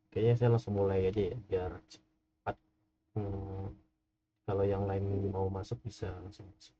Kayaknya saya langsung mulai aja ya biar cepat. Hmm, kalau yang lain mau masuk bisa langsung masuk.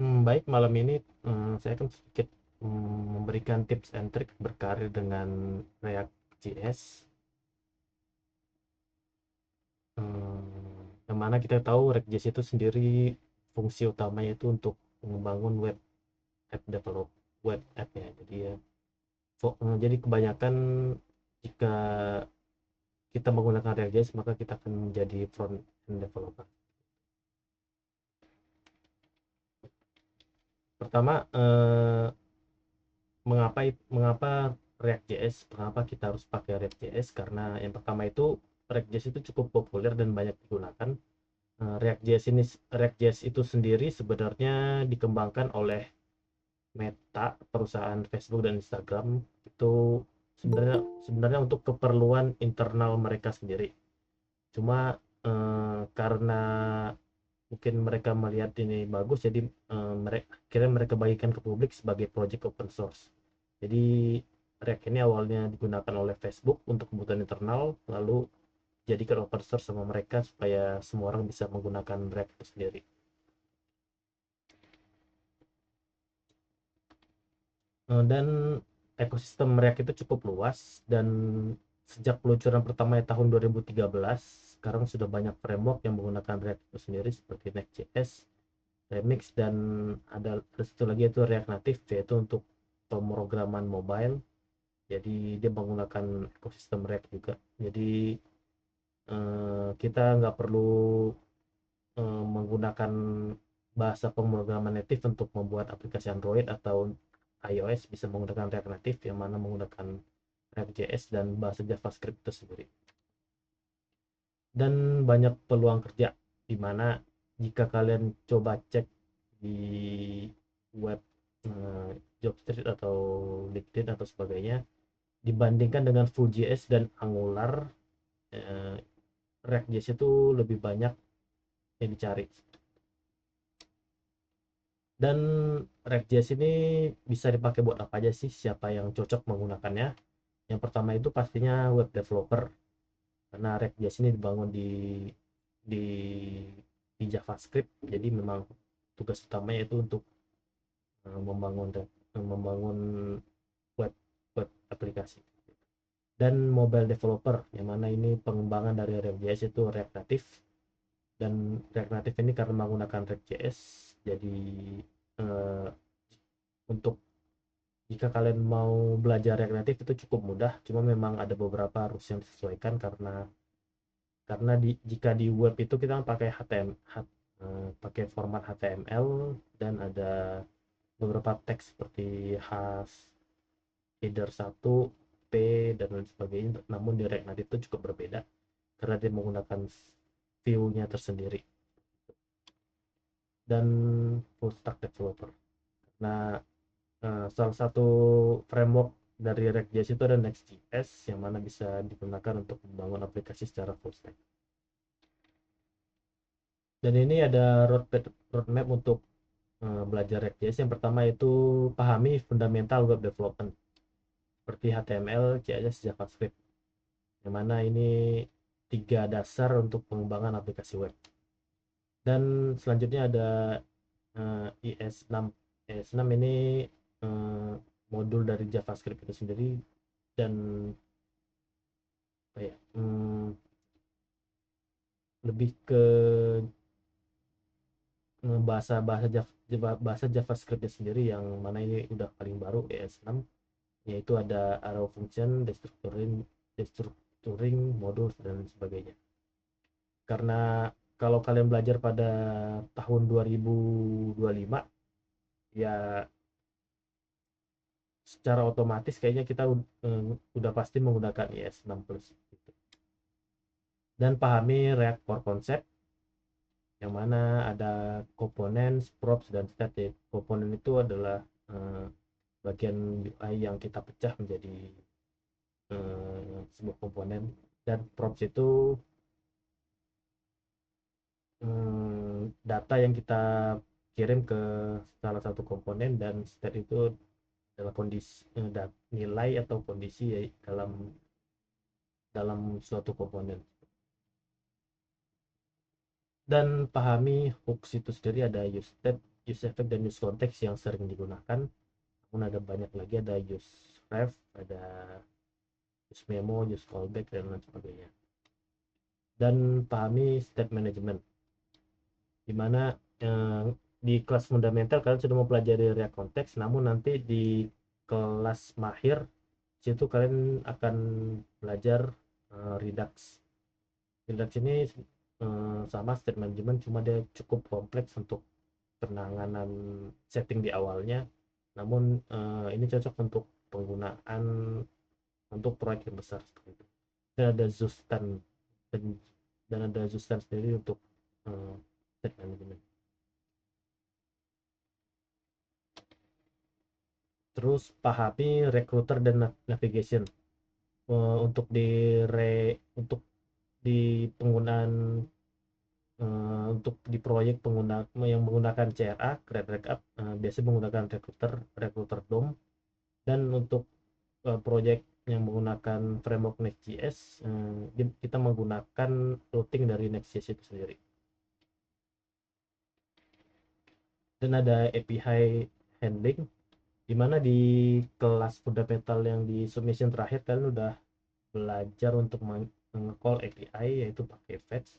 Baik, malam ini saya akan sedikit memberikan tips and trick berkarir dengan React.js. Yang mana kita tahu React.js itu sendiri fungsi utamanya itu untuk membangun web app develop web app ya. Jadi ya, jadi kebanyakan jika kita menggunakan React.js maka kita akan menjadi front end developer. Pertama, mengapa React.js? Mengapa kita harus pakai React.js? Karena yang pertama itu React.js itu cukup populer dan banyak digunakan. React.js itu sendiri sebenarnya dikembangkan oleh Meta, perusahaan Facebook dan Instagram. Itu sebenarnya sebenarnya untuk keperluan internal mereka sendiri. Cuma karena mungkin mereka melihat ini bagus, jadi mereka bagikan ke publik sebagai project open source. Jadi React ini awalnya digunakan oleh Facebook untuk kebutuhan internal, lalu jadikan open source sama mereka supaya semua orang bisa menggunakan React itu sendiri. Dan ekosistem React itu cukup luas, dan sejak peluncuran pertama tahun 2013 sekarang sudah banyak framework yang menggunakan React itu sendiri seperti Next.js, Remix, dan ada satu lagi itu React Native, yaitu untuk pemrograman mobile. Jadi dia menggunakan ekosistem React juga. Jadi kita nggak perlu menggunakan bahasa pemrograman native untuk membuat aplikasi Android atau iOS. Bisa menggunakan React Native yang mana menggunakan React.js dan bahasa JavaScript itu sendiri. Dan banyak peluang kerja di mana jika kalian coba cek di web Jobstreet atau LinkedIn atau sebagainya, dibandingkan dengan Vue.js dan Angular, eh, React.js itu lebih banyak yang dicari. Dan React.js ini bisa dipakai buat apa aja sih, siapa yang cocok menggunakannya? Yang pertama itu pastinya web developer, karena React.js ini dibangun di di JavaScript, jadi memang tugas utamanya itu untuk membangun web web aplikasi. Dan mobile developer, yang mana ini pengembangan dari React.js itu React Native, dan React Native ini karena menggunakan React.js, jadi eh, untuk jika kalian mau belajar React Native itu cukup mudah, cuma memang ada beberapa harus yang disesuaikan karena jika di web itu kita pakai pakai format HTML, dan ada beberapa teks seperti has, header 1, p, dan lain sebagainya. Namun di React Native itu cukup berbeda karena dia menggunakan view-nya tersendiri. Dan full stack developer. Nah, salah satu framework dari React.js itu ada Next.js, yang mana bisa digunakan untuk membangun aplikasi secara full stack. Dan ini ada roadmap untuk belajar React.js. Yang pertama itu pahami fundamental web development seperti HTML, CSS, JavaScript. yang mana ini 3 dasar untuk pengembangan aplikasi web. Dan selanjutnya ada IS6. IS6 ini eh, modul dari JavaScript itu sendiri, dan apa ya, lebih ke bahasa JavaScript sendiri, yang mana ini udah paling baru IS6, yaitu ada arrow function, destructuring module dan sebagainya. Karena kalau kalian belajar pada tahun 2025, ya secara otomatis kayaknya kita udah pasti menggunakan IS6 plus gitu. Dan pahami React Core Concept, yang mana ada komponen, props, dan state. Komponen itu adalah bagian UI yang kita pecah menjadi sebuah komponen, dan props itu data yang kita kirim ke salah satu komponen, dan state itu adalah kondisi, nilai atau kondisi ya, dalam dalam suatu komponen. Dan pahami hooks itu sendiri, ada use state, use effect, dan use context yang sering digunakan. Namun ada banyak lagi, ada use ref, ada use memo, use callback, dan lain sebagainya. Dan pahami state management, dimana di kelas fundamental kalian sudah mempelajari React Context, namun nanti di kelas mahir situ kalian akan belajar Redux. Redux ini sama state management, cuma dia cukup kompleks untuk penanganan setting di awalnya. Namun ini cocok untuk penggunaan untuk proyek yang besar seperti itu. Dan ada Zustan, dan, ada Zustan sendiri untuk state management. Terus pahami recruiter dan navigation. Untuk di penggunaan untuk di proyek yang menggunakan CRA, Create Backup, biasanya menggunakan recruiter DOM. Dan untuk proyek yang menggunakan framework Next.js, kita menggunakan routing dari Next.js itu sendiri. Dan ada API handling, di mana di kelas fundamental yang di submission terakhir kalian udah belajar untuk meng-call API, yaitu pakai fetch.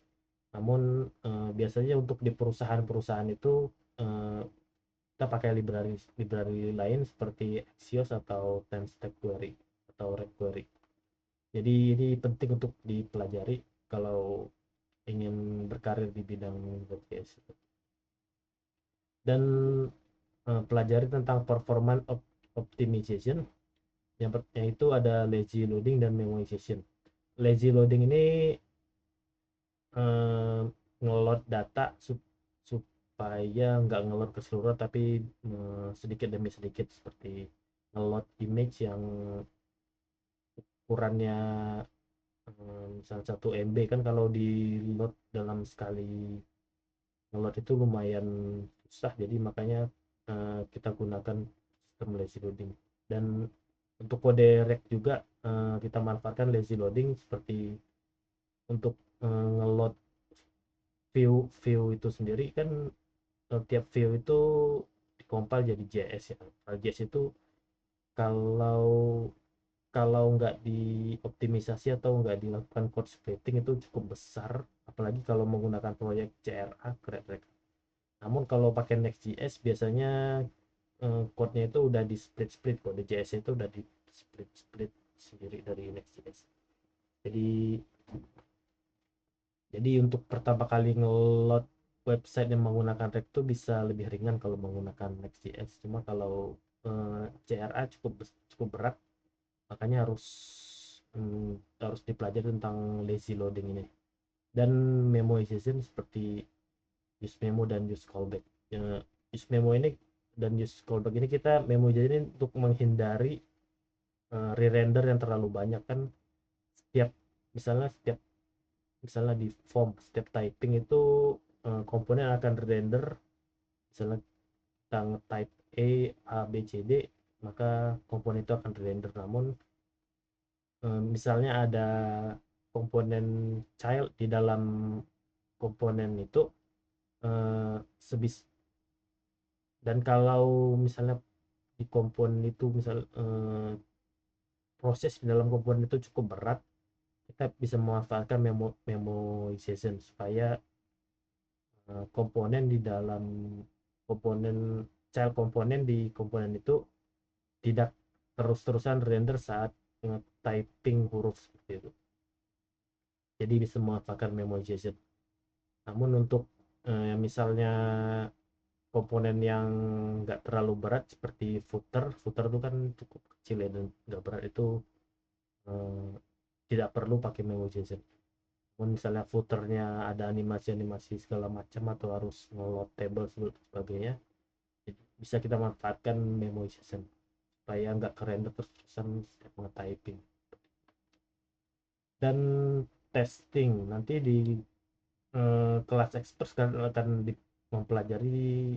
Namun biasanya untuk di perusahaan-perusahaan itu kita pakai library lain seperti Axios atau TenStack Query atau Red Query. Jadi ini penting untuk dipelajari kalau ingin berkarir di bidang WordPress. Dan pelajari tentang performance optimization, yang itu ada lazy loading dan memoization. Lazy loading ini ngeload data supaya nggak ngeload keseluruhan, tapi sedikit demi sedikit, seperti ngeload image yang ukurannya misalnya 1 MB, kan kalau di load dalam sekali ngeload itu lumayan susah, jadi makanya kita gunakan sistem lazy loading. Dan untuk kode React juga kita manfaatkan lazy loading, seperti untuk ngeload view itu sendiri kan. Tiap view itu dikompil jadi JS ya. JS itu kalau kalau nggak dioptimisasi atau nggak dilakukan code splitting itu cukup besar, apalagi kalau menggunakan proyek CRA, Create React. Namun kalau pakai Next.js biasanya code-nya itu udah di split kode JS itu udah di split sendiri dari Next.js. Jadi untuk pertama kali ngeload website yang menggunakan React itu bisa lebih ringan kalau menggunakan Next.js. Cuma kalau CRA cukup berat, makanya harus dipelajari tentang lazy loading ini. Dan memoization seperti use memo dan use callback. Use memo ini dan use callback ini kita memoization untuk menghindari re-render yang terlalu banyak. Kan setiap misalnya di form, setiap typing itu komponen akan render. Misalnya kita type A B C D, maka komponen itu akan render. Namun Misalnya ada komponen child di dalam komponen itu, eh, sebis dan kalau misalnya di komponen itu misal proses di dalam komponen itu cukup berat, kita bisa memanfaatkan memoization supaya komponen di dalam komponen child komponen di komponen itu tidak terus-terusan render saat typing huruf seperti itu. Jadi bisa memanfaatkan memoization. Namun untuk misalnya komponen yang nggak terlalu berat seperti footer itu kan cukup kecil ya dan nggak berat, itu eh, tidak perlu pakai memoization. Namun misalnya footernya ada animasi-animasi segala macam atau harus nge-load table sebagainya, bisa kita manfaatkan memoization supaya nggak kerender terus-terusan setiap nge-typing. Dan testing nanti di kelas expert akan mempelajari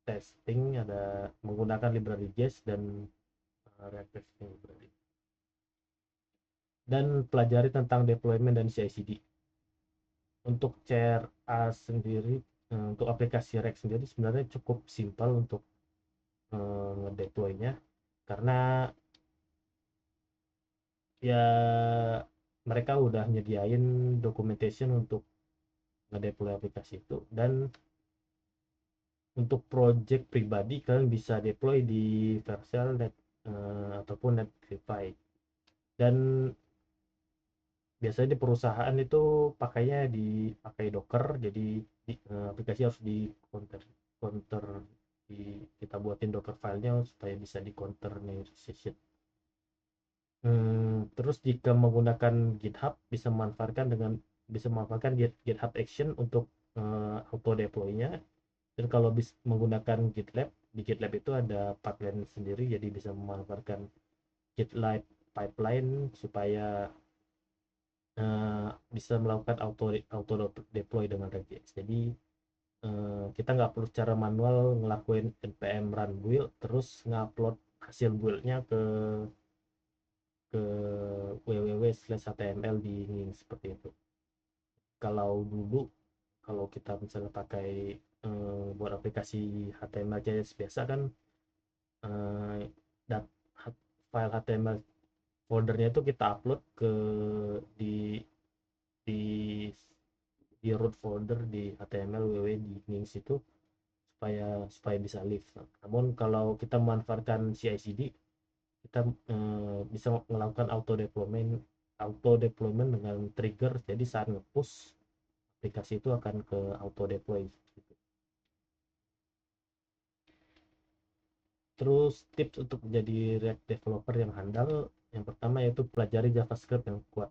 testing, ada menggunakan library Jest dan React Testing Library, dan pelajari tentang deployment dan CI/CD. Untuk CRA sendiri, untuk aplikasi React sendiri sebenarnya cukup simpel untuk ngedeploynya, karena ya mereka udah nyediain documentation untuk ngedeploy aplikasi itu. Dan untuk project pribadi kalian bisa deploy di Vercel ataupun Netlify. Dan biasanya di perusahaan itu pakainya dipakai Docker, jadi aplikasi harus di counter counter kita buatin Docker filenya supaya bisa di containerization. Terus jika menggunakan GitHub bisa memanfaatkan GitHub Action untuk auto deploy-nya. Dan kalau menggunakan GitLab, di GitLab itu ada pipeline sendiri, jadi bisa memanfaatkan GitLab pipeline supaya bisa melakukan auto deploy dengan Regex. Jadi kita nggak perlu secara manual ngelakuin npm run build terus ngupload hasil buildnya ke www/html di ini seperti itu. Kalau dulu, kalau kita misalnya pakai buat aplikasi HTML CSS biasa kan, eh, dat- file HTML foldernya itu kita upload di di di root folder di HTML www di links itu supaya supaya bisa live. Namun kalau kita memanfaatkan CI/CD, kita bisa melakukan auto deployment dengan trigger, jadi saat nge-push aplikasi itu akan ke auto deploy gitu. Terus tips untuk menjadi React developer yang handal, yang pertama yaitu pelajari JavaScript yang kuat.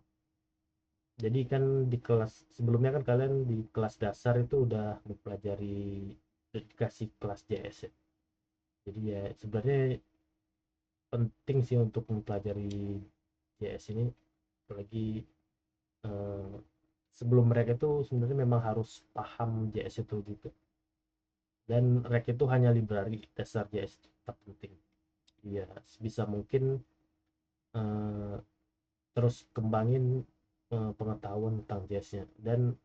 Jadi kan di kelas sebelumnya kan kalian di kelas dasar itu udah mempelajari, dikasih kelas JS ya. Jadi ya sebenarnya penting sih untuk mempelajari JS ini, apalagi eh, sebelum mereka itu sebenarnya memang harus paham JS itu gitu. Dan React itu hanya library dasar JS tetap penting. Ya sebisa mungkin eh, terus kembangin pengetahuan tentang JS-nya. Dan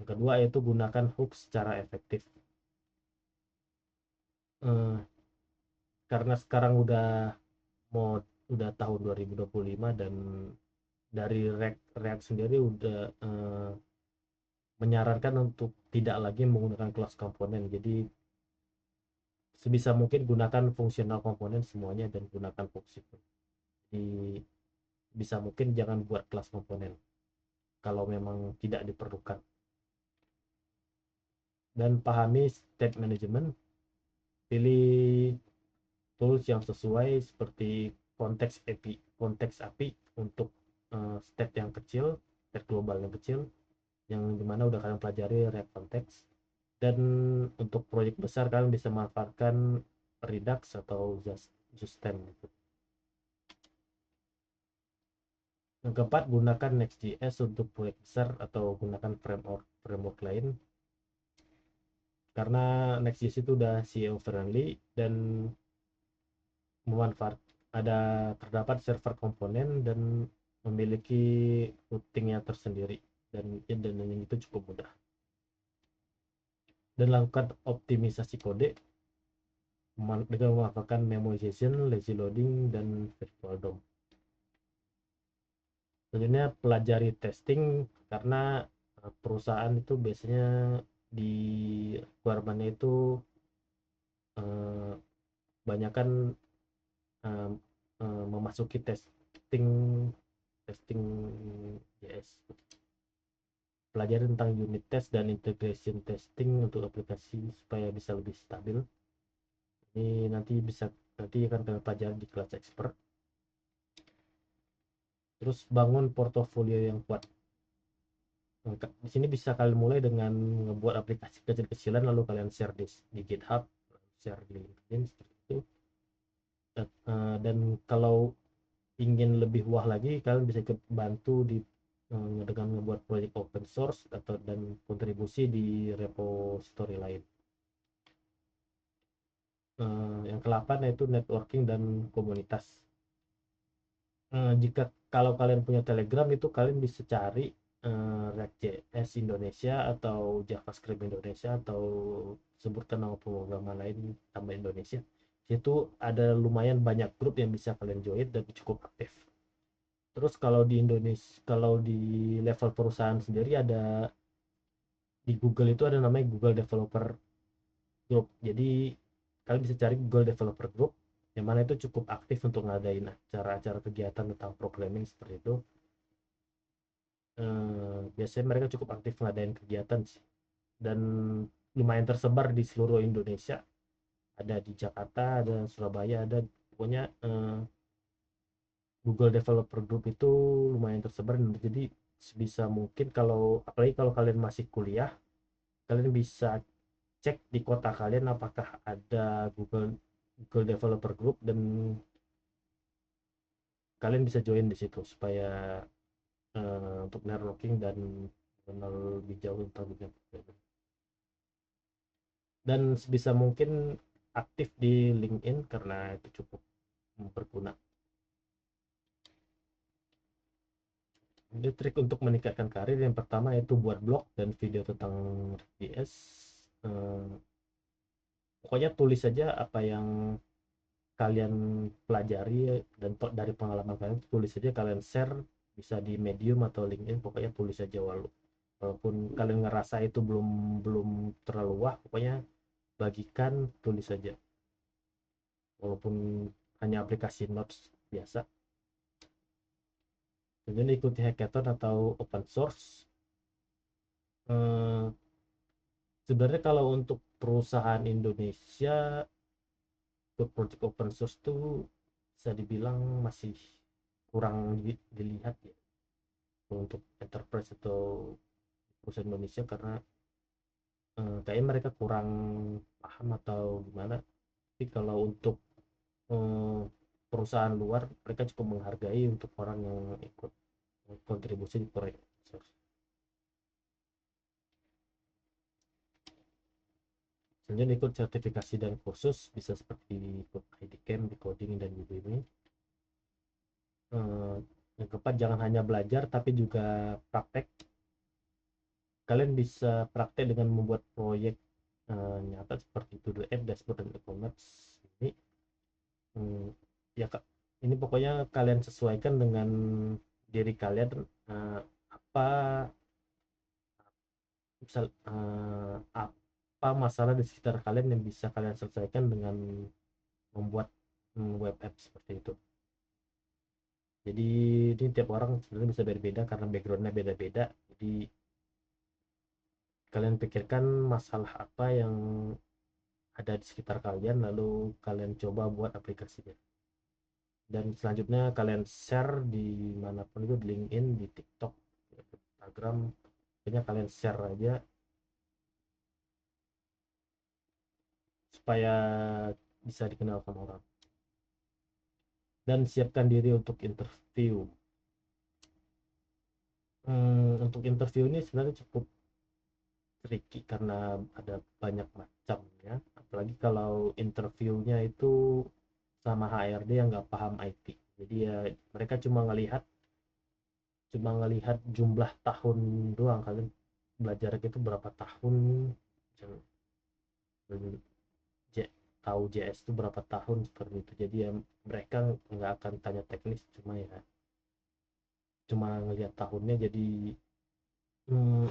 yang kedua yaitu gunakan hook secara efektif. Eh, karena sekarang mau udah tahun 2025, dan dari React sendiri udah menyarankan untuk tidak lagi menggunakan kelas komponen. Jadi sebisa mungkin gunakan fungsional komponen semuanya dan gunakan fungsi. Jadi bisa mungkin jangan buat kelas komponen kalau memang tidak diperlukan. Dan pahami state management, pilih tools yang sesuai seperti konteks API untuk state yang kecil, state global yang kecil, yang dimana udah kalian pelajari React Context. Dan untuk proyek besar kalian bisa manfaatkan Redux atau Justem gitu. Yang keempat, gunakan Next.js untuk proyek besar atau gunakan framework lain, karena Next.js itu udah CEO friendly dan memanfaat ada terdapat server komponen dan memiliki routingnya tersendiri, dan yang itu cukup mudah. Dan lakukan optimisasi kode dengan memanfaatkan memoization, lazy loading, dan virtual DOM. Selanjutnya pelajari testing, karena perusahaan itu biasanya di requirement-nya itu eh, banyak kan eh, memasuki testing testing JS. Pelajari tentang unit test dan integration testing untuk aplikasi supaya bisa lebih stabil. Ini nanti akan kalian pelajari di kelas expert. Terus bangun portofolio yang kuat. Di sini bisa kalian mulai dengan ngebuat aplikasi kecil-kecilan, lalu kalian share di GitHub, share di LinkedIn seperti itu. Dan kalau ingin lebih wah lagi, kalian bisa ikut bantu dengan membuat proyek open source dan kontribusi di repository lain. Yang ke-8 yaitu networking dan komunitas. Jika kalau kalian punya Telegram, itu kalian bisa cari React.js Indonesia atau JavaScript Indonesia, atau sebutkan nama pemrograman lain tambah Indonesia. Itu ada lumayan banyak grup yang bisa kalian join dan cukup aktif. Terus kalau di Indonesia, kalau di level perusahaan sendiri, ada di Google itu ada namanya Google Developer Group. Jadi kalian bisa cari Google Developer Group, yang mana itu cukup aktif untuk ngadain acara-acara kegiatan tentang programming seperti itu. Biasanya mereka cukup aktif ngadain kegiatan sih, dan lumayan tersebar di seluruh Indonesia. Ada di Jakarta, ada Surabaya, ada pokoknya Google Developer Group itu lumayan tersebar. Jadi sebisa mungkin, apalagi kalau kalian masih kuliah, kalian bisa cek di kota kalian apakah ada Google Developer Group, dan kalian bisa join di situ supaya untuk networking dan kenal lebih jauh tentang dunia programming. Dan sebisa mungkin aktif di LinkedIn karena itu cukup berguna. Jadi trik untuk meningkatkan karir yang pertama yaitu buat blog dan video tentang JS. Eh, Pokoknya tulis saja apa yang kalian pelajari, dan dari pengalaman kalian tulis saja, kalian share, bisa di Medium atau LinkedIn, pokoknya tulis saja. Walaupun kalian ngerasa itu belum belum terlalu wah, pokoknya bagikan, tulis saja, walaupun hanya aplikasi notes biasa. Kemudian ikuti hackathon atau open source. eh, Sebenarnya kalau untuk perusahaan Indonesia, untuk project open source tuh bisa dibilang masih kurang dilihat ya, untuk enterprise atau perusahaan Indonesia, karena kayaknya mereka kurang paham atau gimana. Tapi kalau untuk eh, perusahaan luar, mereka cukup menghargai untuk orang yang ikut kontribusi di proyek open source. Selanjutnya ikut sertifikasi dan kursus, bisa seperti ikut IDCamp, di coding, dan Udemy. Eh, yang keempat, jangan hanya belajar tapi juga praktek. Kalian bisa praktek dengan membuat proyek nyata seperti to do app, dashboard, dan e-commerce. Ini hmm, ya kak, ini pokoknya kalian sesuaikan dengan diri kalian. Apa misal apa masalah di sekitar kalian yang bisa kalian selesaikan dengan membuat web app seperti itu. Jadi ini tiap orang sebenarnya bisa berbeda karena backgroundnya beda-beda. Jadi kalian pikirkan masalah apa yang ada di sekitar kalian, lalu kalian coba buat aplikasinya. Dan selanjutnya kalian share di manapun itu, di LinkedIn, di TikTok, di Instagram. Pokoknya kalian share aja supaya bisa dikenal sama orang. Dan siapkan diri untuk interview. Untuk interview ini sebenarnya cukup tricky karena ada banyak macamnya, apalagi kalau interviewnya itu sama HRD yang nggak paham IT. Jadi ya mereka cuma ngelihat jumlah tahun doang. Kalian belajar itu berapa tahun, tahu JS itu berapa tahun, seperti itu. Jadi ya mereka nggak akan tanya teknis, cuma ngelihat tahunnya. Jadi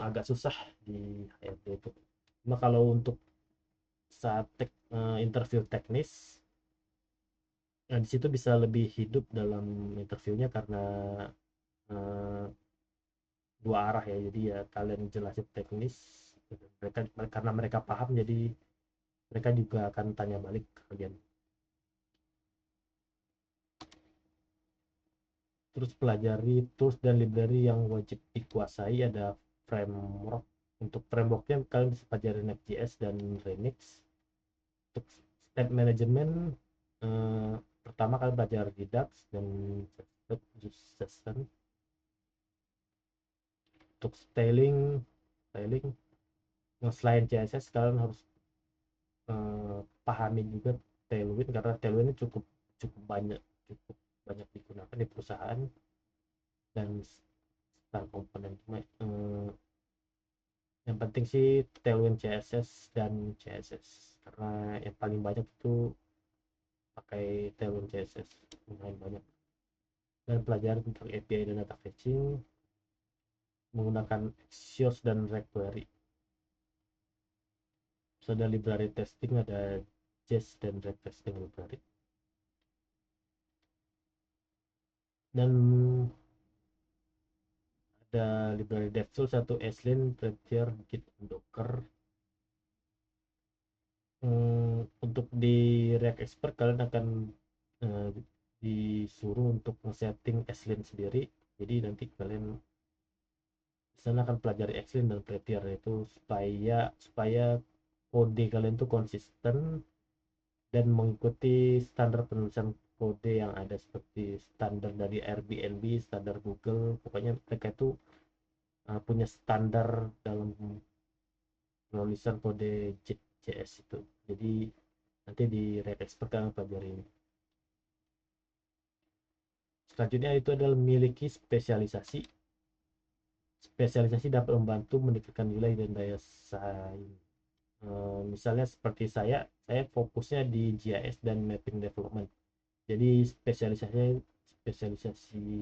agak susah di HRD itu. Cuma kalau untuk saat interview teknis, nah di situ bisa lebih hidup dalam interviewnya karena eh, dua arah ya. Jadi ya kalian jelasin teknis, mereka karena mereka paham, jadi mereka juga akan tanya balik ke kalian. Terus pelajari tools dan library yang wajib dikuasai. Ada framework. Untuk frameworknya kalian bisa pelajari Next.js dan Remix. Untuk step management, eh, pertama kalian belajar Redux dan Session. Untuk styling selain CSS kalian harus pahami juga Tailwind, karena Tailwind ini cukup cukup banyak cukup banyak digunakan di perusahaan. Dan style komponen, cuma yang penting sih Tailwind CSS dan CSS, karena yang paling banyak itu pakai Tailwind CSS, lumayan banyak. Dan pelajaran tentang API dan data fetching menggunakan Axios dan jQuery. Terus ada library testing, ada Jest dan Red Testing Library. Dan ada library DevTools, satu Eslin, Prettier, Git, Docker. Untuk di React Expert kalian akan eh, disuruh untuk nge-setting Eslin sendiri. Jadi nanti kalian di sana akan pelajari Eslin dan Prettier, itu supaya supaya kode kalian tuh konsisten dan mengikuti standar penulisan kode yang ada, seperti standar dari Airbnb, standar Google. Pokoknya mereka itu punya standar dalam penulisan kode JS itu. Jadi nanti di React Expert kalian pelajari ini. Selanjutnya itu adalah memiliki spesialisasi. Spesialisasi dapat membantu meningkatkan nilai dan daya saing. Misalnya seperti saya fokusnya di GIS dan mapping development. Jadi spesialisasi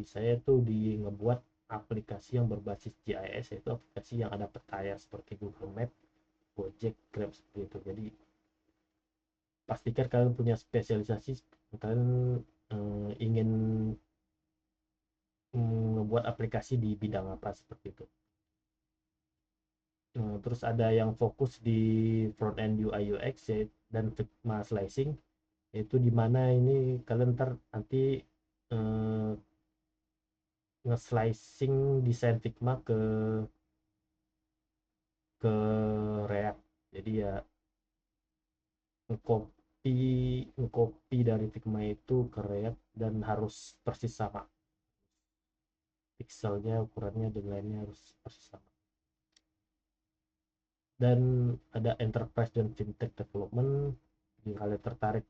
saya tuh di ngebuat aplikasi yang berbasis GIS, yaitu aplikasi yang ada petanya seperti Google Map, Gojek, Grab, seperti itu. Jadi pastikan kalian punya spesialisasi. Kalian ingin membuat aplikasi di bidang apa, seperti itu. Terus ada yang fokus di front end UI UX ya, dan Figma slicing, yaitu dimana ini kalian nanti eh, nge-slicing desain Figma ke React. Jadi ya nge-copy nge-copy dari Figma itu ke React, dan harus persis sama pixelnya, ukurannya, dan lainnya harus persis sama. Dan ada enterprise dan fintech development. Jika kalian tertarik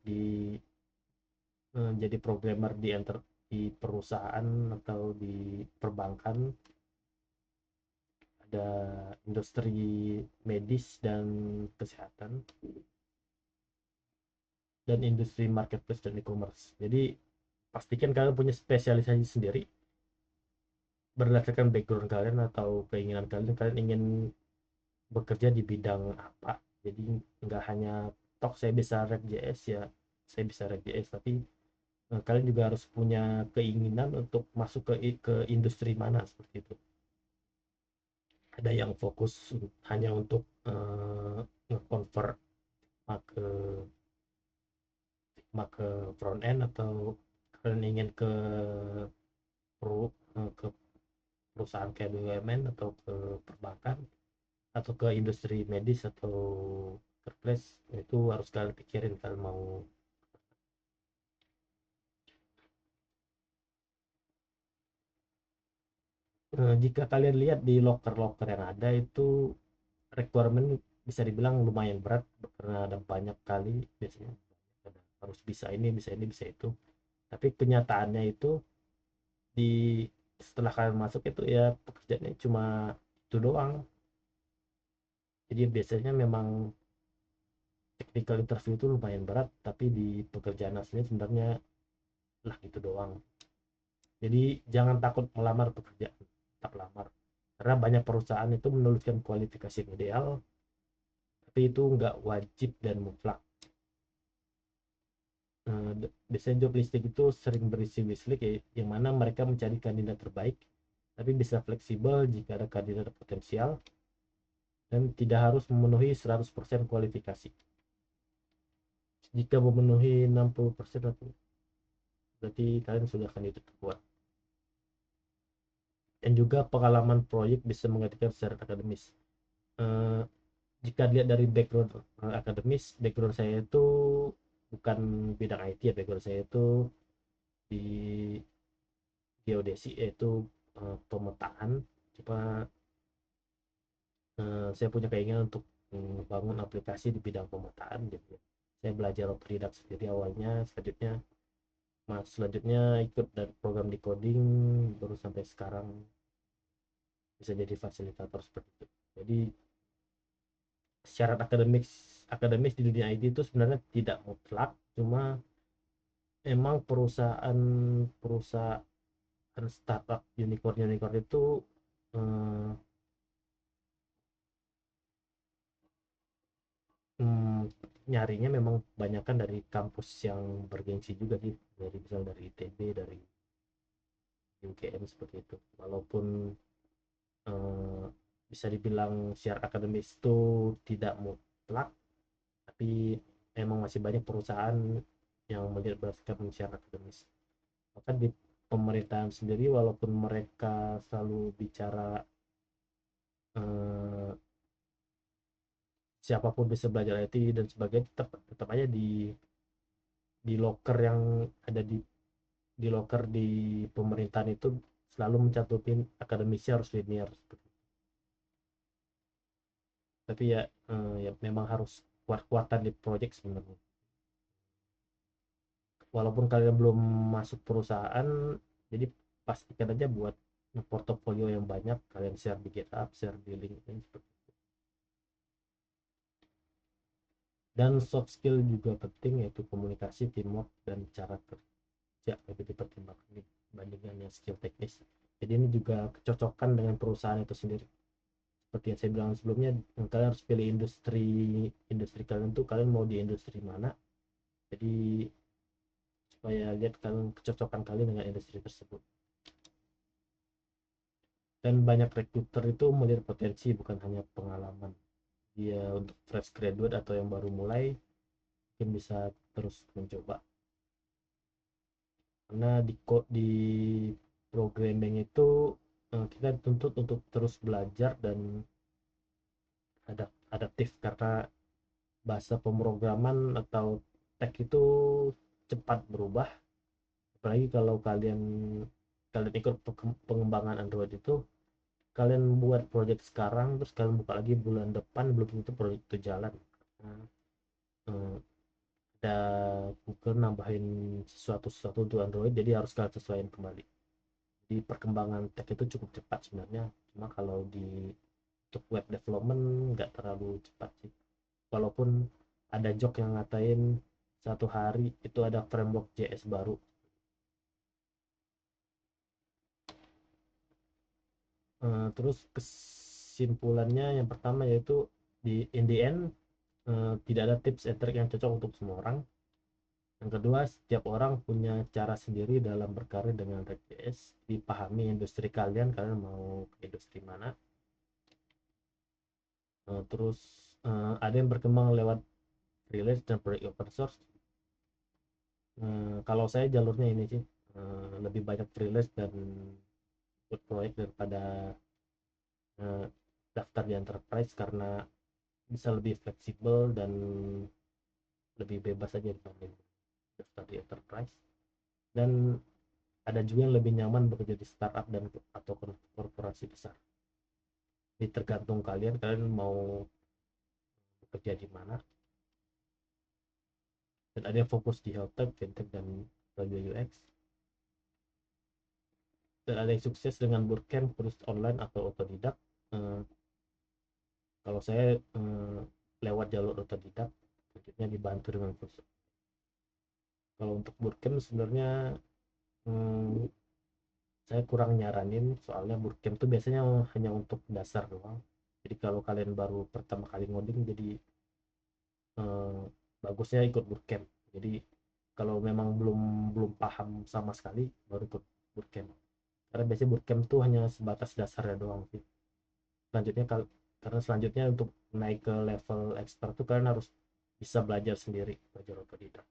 jadi programmer di perusahaan atau di perbankan, ada industri medis dan kesehatan, dan industri marketplace dan e-commerce. Jadi pastikan kalian punya spesialisasi sendiri berdasarkan background kalian atau keinginan kalian. Kalian ingin bekerja di bidang apa? Jadi nggak hanya tok saya bisa React.js, ya saya bisa React.js, tapi kalian juga harus punya keinginan untuk masuk ke industri mana, seperti itu. Ada yang fokus hanya untuk nge-convert ke front end, atau kalian ingin ke perusahaan kayak BUMN atau ke perbankan atau ke industri medis atau workplace. Itu harus kalian pikirin kalian mau. Jika kalian lihat di loker-loker yang ada itu, requirement bisa dibilang lumayan berat, karena ada banyak kali biasanya. harus bisa ini, bisa ini, bisa itu. Tapi kenyataannya itu di setelah kalian masuk itu ya pekerjaannya cuma itu doang. Jadi biasanya memang technical interview itu lumayan berat, tapi di pekerjaan aslinya sebenarnya lah gitu doang. Jadi jangan takut melamar pekerjaan, tetap lamar. Karena banyak perusahaan itu menuliskan kualifikasi yang ideal, tapi itu nggak wajib dan mutlak. Biasanya job listing itu sering berisi wishlist yang mana mereka mencari kandidat terbaik, tapi bisa fleksibel jika ada kandidat potensial dan tidak harus memenuhi 100% kualifikasi. Jika memenuhi 60% berarti kalian sudah kandidat terkuat. Dan juga pengalaman proyek bisa menggantikan secara akademis. Eh, Jika dilihat dari background akademis, background saya itu bukan bidang IT ya, background saya itu di geodesi, yaitu pemetaan. Cuma saya punya keinginan untuk membangun aplikasi di bidang pemetaan gitu. Saya belajar otodidak sendiri awalnya, selanjutnya ikut dari program di coding, baru sampai sekarang bisa jadi fasilitator seperti itu. Jadi syarat akademis di dunia IT itu sebenarnya tidak mutlak, cuma emang perusahaan startup unicorn unicorn itu eh, hmm, nyarinya memang banyakkan dari kampus yang bergengsi juga sih, dari misal dari ITB, dari UGM seperti itu. Walaupun eh, bisa dibilang syarat akademis itu tidak mutlak, tapi emang masih banyak perusahaan yang melihat berdasarkan syarat akademis. Bahkan di pemerintahan sendiri, walaupun mereka selalu bicara eh, siapapun bisa belajar IT dan sebagainya, tetap tetap aja di loker yang ada di loker di pemerintahan itu selalu mencantumin akademisnya harus linear. Tapi ya, ya memang harus kuat-kuatan di project sebenarnya. Walaupun kalian belum masuk perusahaan, jadi pastikan aja buat portofolio yang banyak, kalian share di GitHub, share di LinkedIn seperti itu. Dan soft skill juga penting, yaitu komunikasi, teamwork, dan cara kerja lebih dipertimbangkan dibandingkan yang skill teknis. Jadi ini juga kecocokan dengan perusahaan itu sendiri. Seperti yang saya bilang sebelumnya, kalian harus pilih industri industri kalian tuh, kalian mau di industri mana. Jadi supaya lihat kalian kecocokan kalian dengan industri tersebut. Dan banyak recruiter itu melihat potensi, bukan hanya pengalaman. Dia untuk fresh graduate atau yang baru mulai mungkin bisa terus mencoba, karena di programming itu kita dituntut untuk terus belajar dan adaptif, karena bahasa pemrograman atau tech itu cepat berubah. Apalagi kalau kalian kalian ikut pengembangan Android itu, kalian buat project sekarang terus kalian buka lagi bulan depan, belum tentu project itu jalan. Nah, eh, ada Google nambahin sesuatu untuk Android, jadi harus kalian sesuaikan kembali. Di perkembangan tech itu cukup cepat sebenarnya, cuma kalau di untuk web development nggak terlalu cepat sih. Walaupun ada joke yang ngatain satu hari itu ada framework JS baru. Terus kesimpulannya yang pertama yaitu in the end, tidak ada tips and trick yang cocok untuk semua orang. Yang kedua, setiap orang punya cara sendiri dalam berkarir dengan React.js. Dipahami industri kalian, kalian mau ke industri mana. Terus ada yang berkembang lewat freelance dan proyek open source. Kalau saya jalurnya ini sih, lebih banyak freelance dan ikut proyek daripada eh, daftar di enterprise, karena bisa lebih fleksibel dan lebih bebas aja dibanding daftar di enterprise. Dan ada juga yang lebih nyaman bekerja di startup dan atau korporasi besar. Jadi tergantung kalian mau bekerja di mana. dan ada yang fokus di health tech, fintech, dan UI UX, dan ada yang sukses dengan bootcamp, kursus online atau otodidak. Eh, Kalau saya lewat jalur otodidak, akhirnya dibantu dengan kursus. Kalau untuk bootcamp sebenarnya hmm, saya kurang nyaranin, soalnya bootcamp tuh biasanya hanya untuk dasar doang. Jadi kalau kalian baru pertama kali ngoding, jadi eh, bagusnya ikut bootcamp. Jadi kalau memang belum belum paham sama sekali, baru ikut bootcamp. Karena biasanya bootcamp tuh hanya sebatas dasarnya doang sih. Selanjutnya karena selanjutnya untuk naik ke level expert tuh kalian harus bisa belajar sendiri, belajar otodidak.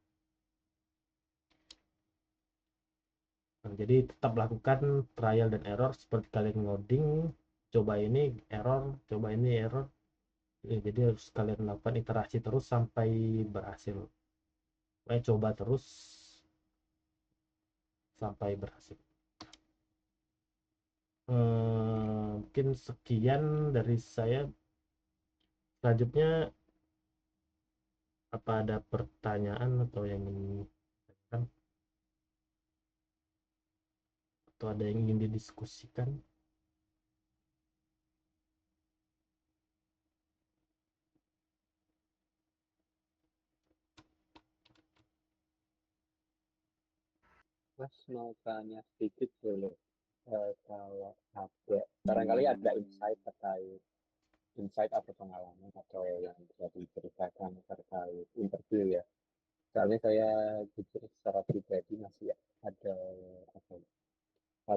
Nah, jadi tetap lakukan trial dan error seperti kalian ngoding, coba ini error, coba ini error. Ya, jadi harus kalian lakukan iterasi terus sampai berhasil. Pokoknya coba terus sampai berhasil. Mungkin sekian dari saya. Selanjutnya, apa ada pertanyaan atau yang ingin ditanyakan, atau ada yang ingin didiskusikan? Mas mau tanya sedikit boleh. Kalau ada barangkali ada insight atau pengalaman atau yang bisa diceritakan terkait interview ya. Soalnya saya jujur secara pribadi masih ada apa ya,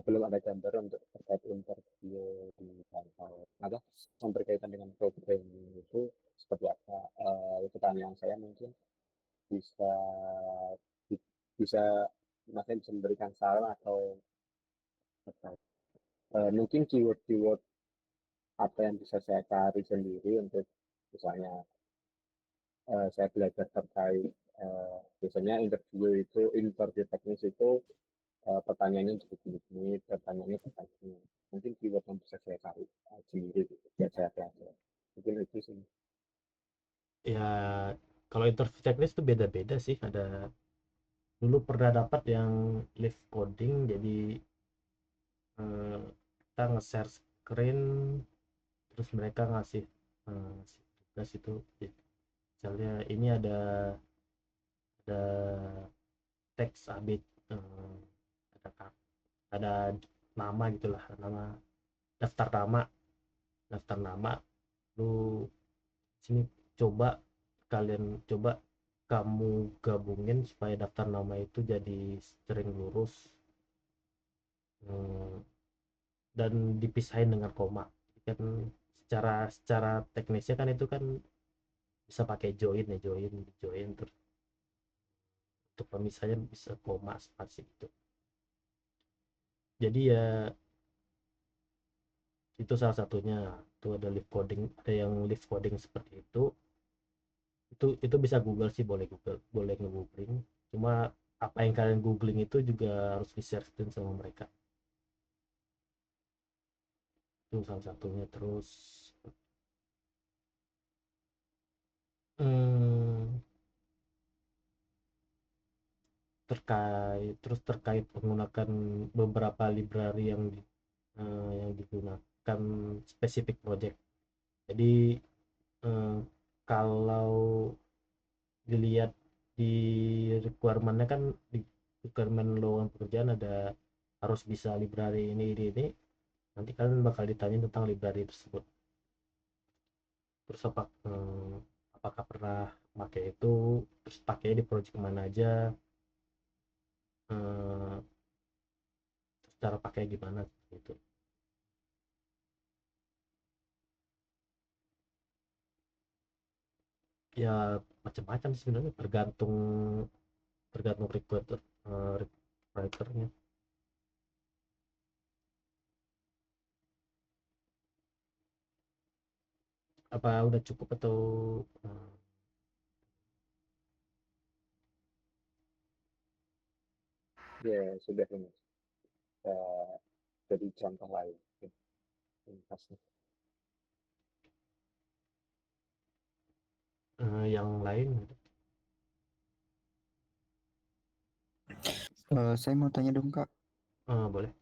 belum ada gambar untuk terkait interview di kantor. Apa yang berkaitan dengan program itu seperti apa? Pertanyaan saya mungkin bisa bisa masih bisa memberikan saran atau mungkin keyword-keyword apa yang bisa saya cari sendiri untuk misalnya saya belajar terkait biasanya interview teknis itu pertanyaannya cukup gini, pertanyaannya pertanyaan mungkin keyword yang bisa saya cari sendiri gitu, biar saya belajar mungkin itu sih. Ya, kalau interview teknis itu beda-beda sih. Ada, dulu pernah dapat yang live coding, jadi kita nge-share screen, terus mereka ngasih tugas itu. Misalnya ini ada teks abit, eh, ada ada nama gitulah, nama, daftar nama, daftar nama. Lu sini, coba coba kamu gabungin supaya daftar nama itu jadi string lurus, eh, dan dipisahin dengan koma. Kan secara secara teknisnya kan itu kan bisa pakai join, ya join join terus untuk pemisahnya bisa koma, spasi gitu. Jadi ya itu salah satunya. Itu ada live coding, ada yang live coding seperti itu bisa Google sih, boleh Google, boleh nge-googling. Cuma apa yang kalian googling itu juga harus di searching sama mereka. Itu salah satunya. Terus hmm, terkait menggunakan beberapa library yang digunakan spesifik project. Jadi eh, kalau dilihat di requirement-nya kan, di requirement lowongan pekerjaan ada harus bisa library ini. Nanti kalian bakal ditanya tentang library tersebut. Terus apakah pernah pakai itu, terus pakai di project mana aja, eh, terus cara pakai gimana gitu. Ya macam-macam sih sebenarnya, tergantung tergantung recruiter, recruiternya. Apa udah cukup atau eh, Ya sudah ini jadi contoh lain pasti. yang lain? Saya mau tanya dong Kak. Boleh.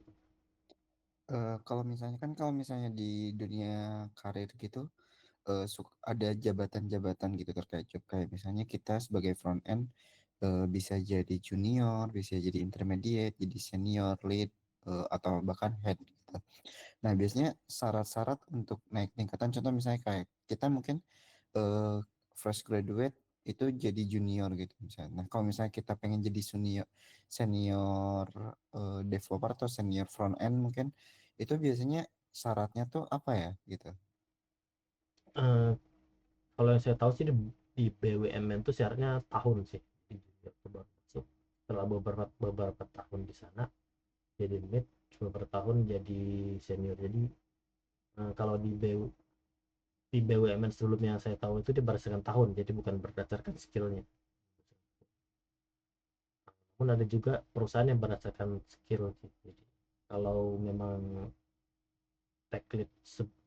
Kalau misalnya di dunia karir gitu, ada jabatan-jabatan gitu terkait job kayak misalnya kita sebagai front end bisa jadi junior, bisa jadi intermediate, jadi senior, lead, atau bahkan head gitu. Nah, biasanya syarat-syarat untuk naik tingkatan, contoh misalnya kayak kita mungkin eh, fresh graduate itu jadi junior gitu misalnya. Nah, kalau misalnya kita pengen jadi senior, senior developer atau senior front end mungkin itu biasanya syaratnya tuh apa ya gitu. Eh, Kalau yang saya tahu sih di BUMN tuh syaratnya tahun sih. Di junior tuh baru masuk. Setelah beberapa tahun di sana jadi mid, beberapa tahun jadi senior. Jadi kalau di BUMN sebelumnya yang saya tahu itu dia berdasarkan tahun, jadi bukan berdasarkan skillnya. Namun ada juga perusahaan yang berdasarkan skill sih. Jadi kalau memang tech lead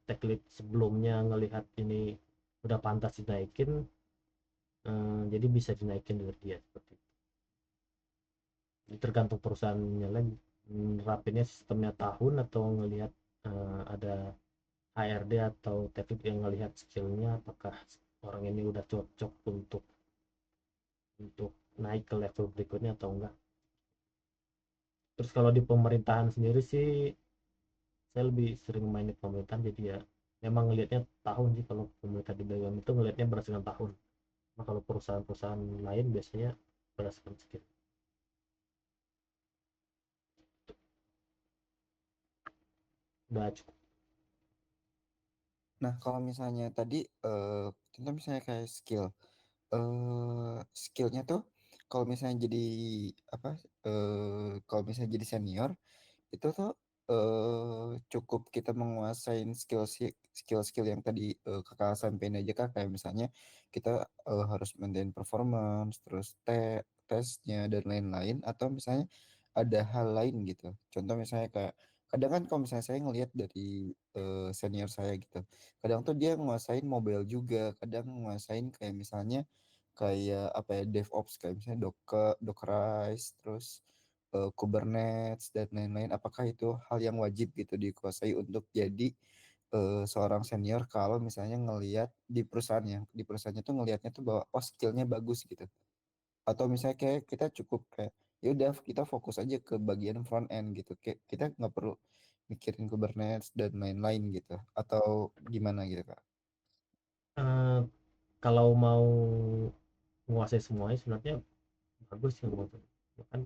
tech lead sebelumnya ngelihat ini udah pantas dinaikin, jadi bisa dinaikin dari dia seperti itu. Jadi tergantung perusahaannya lagi nerapinnya sistemnya tahun atau ngelihat ada HRD atau tech lead yang ngelihat skillnya apakah orang ini udah cocok untuk naik ke level berikutnya atau enggak. Terus kalau di pemerintahan sendiri sih saya lebih sering main di pemerintahan, jadi ya memang ngelihatnya tahun sih. Kalau pemerintah di BUMN itu ngelihatnya berdasarkan tahun. Nah, kalau perusahaan-perusahaan lain biasanya berdasarkan skill. Udah cukup. Nah, kalau misalnya tadi contoh misalnya kayak skillnya tuh kalau misalnya jadi apa kalau misalnya jadi senior itu tuh cukup kita menguasai skill-skill yang tadi kakak sampaikan aja kak kayak misalnya kita harus maintain performance terus tesnya dan lain-lain atau misalnya ada hal lain gitu contoh misalnya kayak kadang kan kalau misalnya saya ngelihat dari senior saya gitu kadang tuh dia nguasain mobile juga kadang nguasain kayak misalnya kayak apa ya DevOps kayak misalnya Dockerize terus Kubernetes dan lain-lain. Apakah itu hal yang wajib gitu dikuasai untuk jadi seorang senior kalau misalnya ngelihat di perusahaannya tuh ngelihatnya tuh bahwa oh skillnya bagus gitu. Atau misalnya kayak kita cukup kayak ya udah kita fokus aja ke bagian front end gitu. Kayak kita nggak perlu mikirin Kubernetes dan lain-lain gitu. Atau gimana gitu Kak? Eh, Kalau mau menguasai semuanya sebenarnya bagus sih gitu. Kan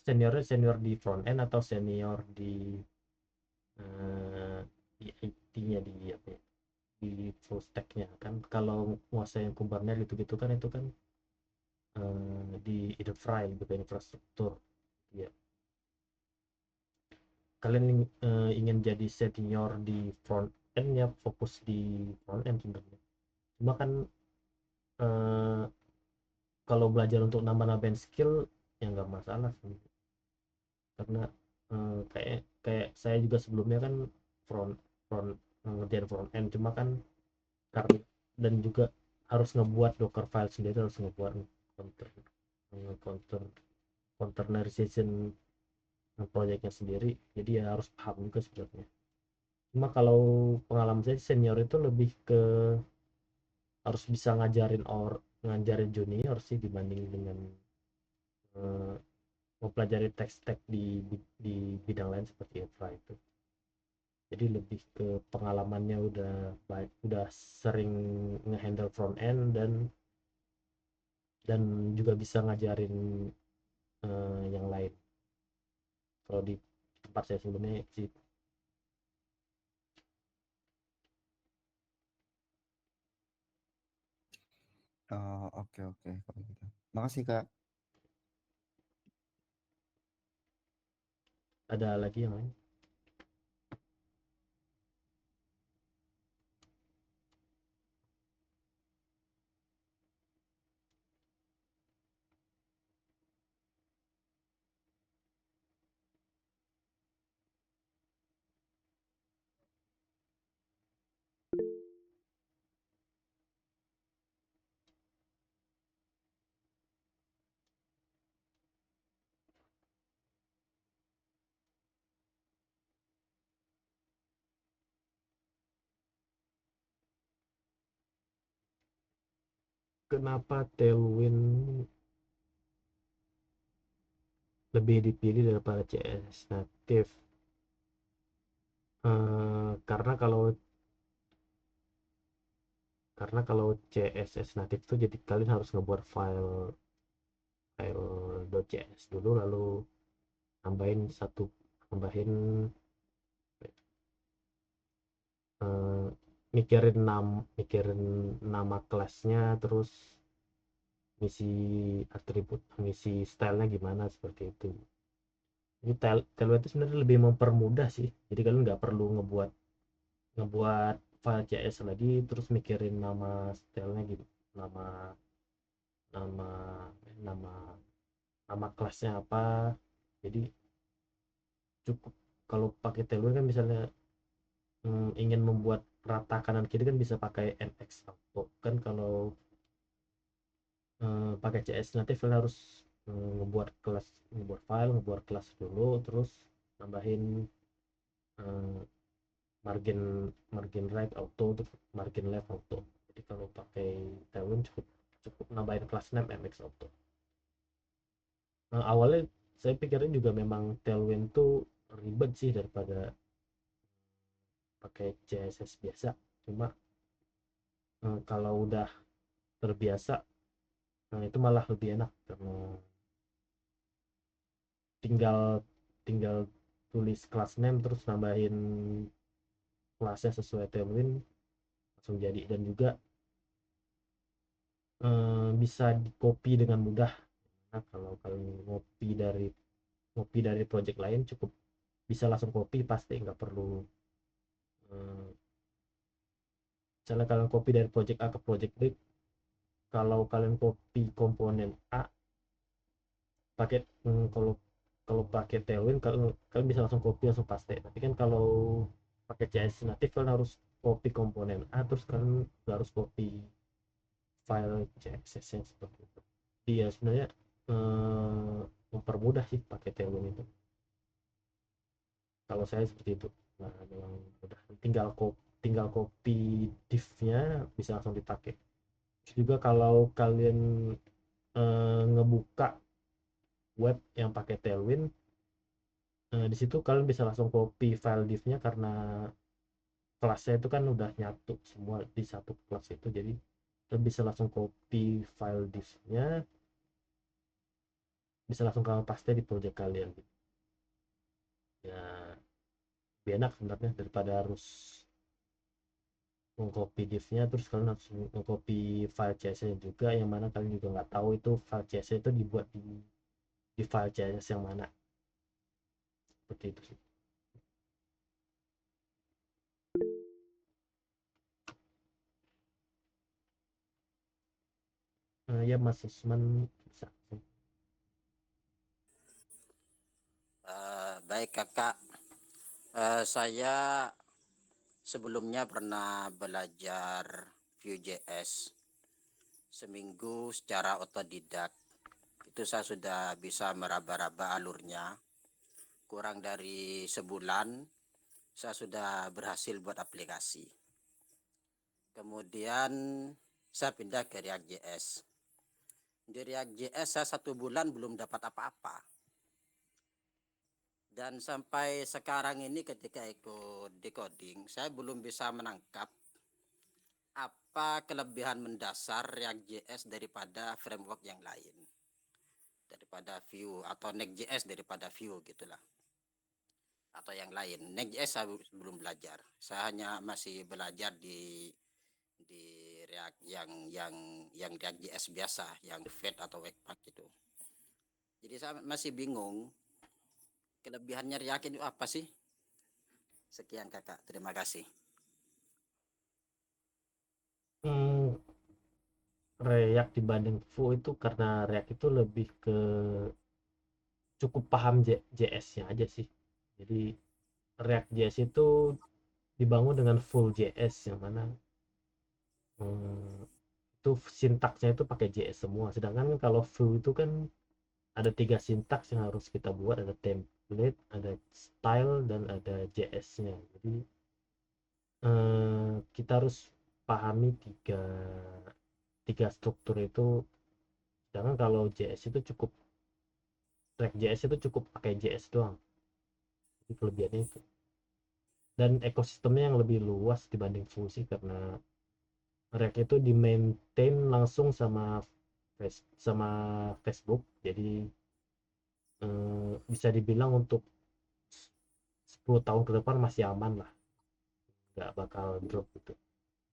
seniornya senior di front end atau senior eh, di IT-nya di apa ya, di full stack-nya kan. Kalau menguasai Kubernetes gitu-gitu kan itu kan di infra gitu, infrastruktur ya. Kalian ingin jadi senior di front end ya fokus di front end sebenarnya. Cuma kan eh, kalau belajar untuk nambah-nambahin skill ya nggak masalah sih. Karena kayak kayak saya juga sebelumnya kan front front ngerjain front end, cuma kan karena dan juga harus ngebuat Docker file sendiri, harus ngebuat counter counter containerization projectnya sendiri, jadi ya harus paham juga sebenarnya. Cuma kalau pengalaman saya senior itu lebih ke harus bisa ngajarin junior sih dibanding dengan eh, mempelajari teks-teks di bidang lain seperti infra itu. Jadi lebih ke pengalamannya udah baik, udah sering ngehandle front end dan juga bisa ngajarin yang lain. Kalau di tempat saya sebelumnya sih. Oh, oke oke kalau gitu. Makasih Kak. Ada lagi yang lain? kenapa Tailwind lebih dipilih daripada CSS native? Karena kalau CSS native tuh jadi kalian harus ngebuat file .cs dulu, lalu nambahin eh, mikirin nama kelasnya, terus ngisi stylenya gimana, seperti itu. Jadi Tailwind itu sebenarnya lebih mempermudah sih, jadi kalian nggak perlu ngebuat file CS lagi terus mikirin nama stylenya gitu, nama nama nama nama kelasnya apa. Jadi cukup kalau pakai Tailwind kan misalnya ingin membuat rata kanan kiri kan bisa pakai MX Auto kan. Kalau pakai CS native kalian harus ngebuat file, ngebuat kelas dulu, terus nambahin eh, margin margin right auto, terus margin left auto. Jadi kalau pakai Tailwind cukup nambahin kelas name MX Auto. Awalnya saya pikirin juga memang Tailwind tuh ribet sih daripada pakai CSS biasa. Cuma kalau udah terbiasa, itu malah lebih enak karena tinggal tinggal tulis class name terus nambahin kelasnya sesuai Tailwind, langsung jadi. Dan juga bisa di copy dengan mudah. Nah, kalau kalian ngopi dari project lain, cukup bisa langsung copy, pasti nggak perlu eh, misalnya kalian copy dari project A ke project B. Kalau kalian copy komponen A pakai kalau kalau pakai Tailwind, kalian bisa langsung copy, langsung paste. Tapi kan kalau pakai CSS native kalian harus copy komponen A, terus kalian harus copy file CSS yang seperti itu. Dia sebenarnya mempermudah sih pakai Tailwind itu. Kalau saya seperti itu. Nah, memang mudah, tinggal copy div-nya bisa langsung dipakai. Terus juga kalau kalian ngebuka web yang pakai Tailwind, di situ kalian bisa langsung copy file div-nya karena kelasnya itu kan udah nyatu semua di satu kelas itu. Jadi kalian bisa langsung copy file div-nya, bisa langsung kalian paste di project kalian gitu. Ya lebih enak sebenarnya daripada harus mengcopy div-nya terus kalian harus mengcopy file CSS juga, yang mana kalian juga nggak tahu itu file CSS itu dibuat di file CSS yang mana. Seperti itu sih. Ya Mas Usman bisa. Baik kakak, saya sebelumnya pernah belajar Vue.js seminggu secara otodidak. Itu saya sudah bisa meraba-raba alurnya. Kurang dari sebulan saya sudah berhasil buat aplikasi. Kemudian saya pindah ke React.js. Di React.js saya 1 bulan belum dapat apa-apa. Dan sampai sekarang ini ketika ikut decoding, saya belum bisa menangkap apa kelebihan mendasar React.js daripada framework yang lain, daripada Vue atau Next.js daripada Vue gitulah, atau yang lain. Next.js saya belum belajar, saya hanya masih belajar di React yang React.js biasa, yang Fed atau Webpack gitu. Jadi saya masih bingung kelebihannya React itu apa sih. Sekian kakak, terima kasih. React dibanding Vue itu karena React itu lebih ke cukup paham JS-nya aja sih. Jadi React JS itu dibangun dengan full JS, yang mana itu sintaksnya itu pakai JS semua. Sedangkan kalau Vue itu kan ada 3 sintaks yang harus kita buat, ada template, ada style, dan ada JS-nya. Jadi kita harus pahami tiga struktur itu. Sedangkan kalau JS itu cukup, React.js itu cukup pakai JS doang. Jadi kelebihannya itu. Dan ekosistemnya yang lebih luas dibanding Fuzzy karena React itu di maintain langsung sama sama Facebook. Jadi bisa dibilang untuk 10 tahun ke depan masih aman lah, nggak bakal drop gitu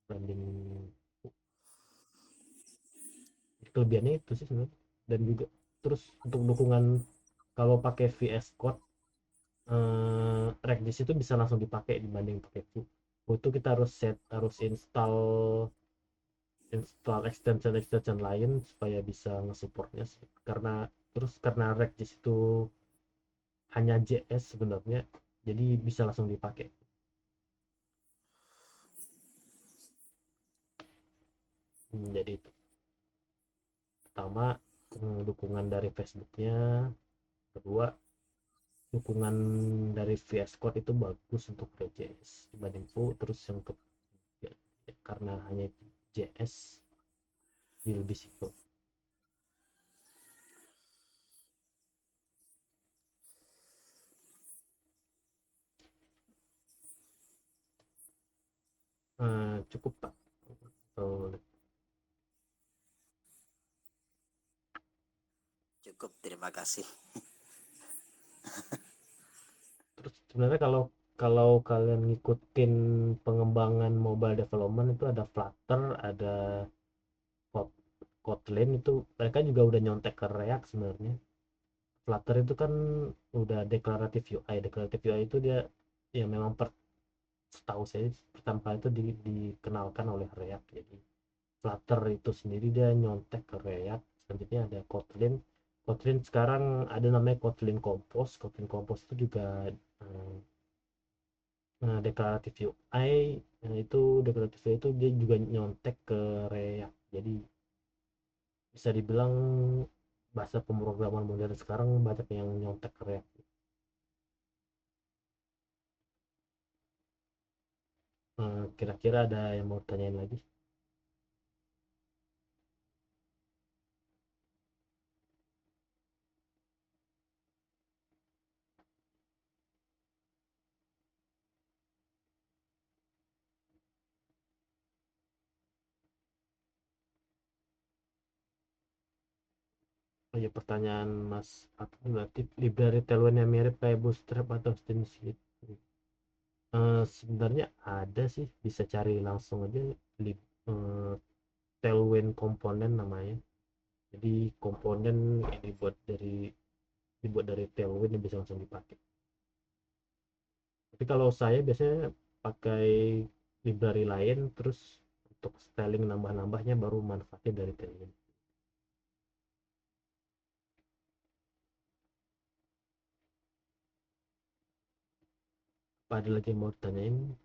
banding. Kelebihannya itu sih sebenarnya. Dan juga terus untuk dukungan kalau pakai VS Code, React.js itu bisa langsung dipakai dibanding pakai Vue. Itu kita harus install extension lain supaya bisa nge-supportnya sih. Karena React.js itu hanya JS sebenarnya, jadi bisa langsung dipakai. Jadi itu pertama, dukungan dari Facebooknya. Kedua, dukungan dari VS Code itu bagus untuk React.js dibanding Vue. Terus yang ya, karena hanya JS, jadi lebih simple. Cukup Pak. Cukup, terima kasih. Terus sebenarnya kalau kalau kalian ngikutin pengembangan mobile development itu ada Flutter, ada Kotlin, itu mereka juga udah nyontek ke React sebenarnya. Flutter itu kan udah deklaratif UI. Deklaratif UI itu dia ya memang setahu saya pertama kali itu dikenalkan oleh React. Jadi Flutter itu sendiri dia nyontek ke React. Selanjutnya ada Kotlin. Kotlin sekarang ada namanya Kotlin Compose. Kotlin Compose itu juga eh, deklaratif UI. Itu deklaratif UI itu dia juga nyontek ke React. Jadi bisa dibilang bahasa pemrograman modern sekarang banyak yang nyontek ke React. Kira-kira ada yang mau tanyain lagi? Oh ya, pertanyaan Mas apa berarti library Tailwind yang mirip kayak Bootstrap atau Stencil? Sebenarnya ada sih, bisa cari langsung aja eh, Tailwind komponen namanya. Jadi komponen yang dibuat dari Tailwind yang bisa langsung dipakai. Tapi kalau saya biasanya pakai library lain, terus untuk styling nambah-nambahnya baru manfaatnya dari Tailwind. Apa ada lagi yang mau tanyain?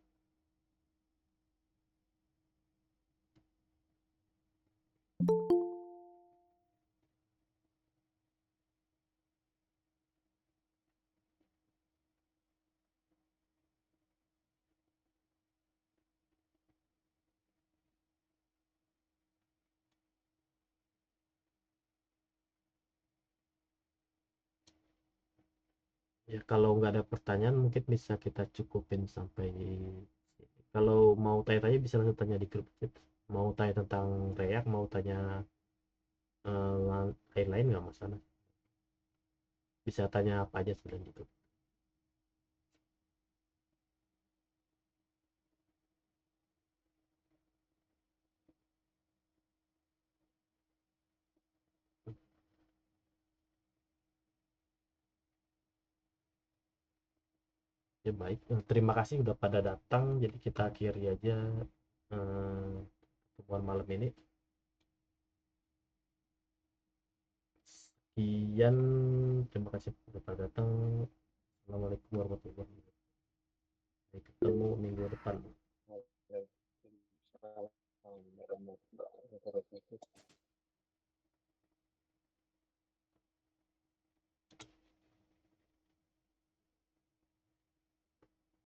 Ya kalau nggak ada pertanyaan mungkin bisa kita cukupin sampai sini. Kalau mau tanya-tanya bisa langsung tanya di grup chat. Mau tanya tentang React, mau tanya lain-lain nggak masalah. Bisa tanya apa aja sebenarnya gitu. Ya baik, terima kasih udah pada datang. Jadi kita akhiri aja eh, pertemuan malam ini. Sekian, terima kasih udah pada datang. Assalamualaikum warahmatullahi wabarakatuh. Sampai ketemu minggu depan. Waalaikumsalam warahmatullahi wabarakatuh.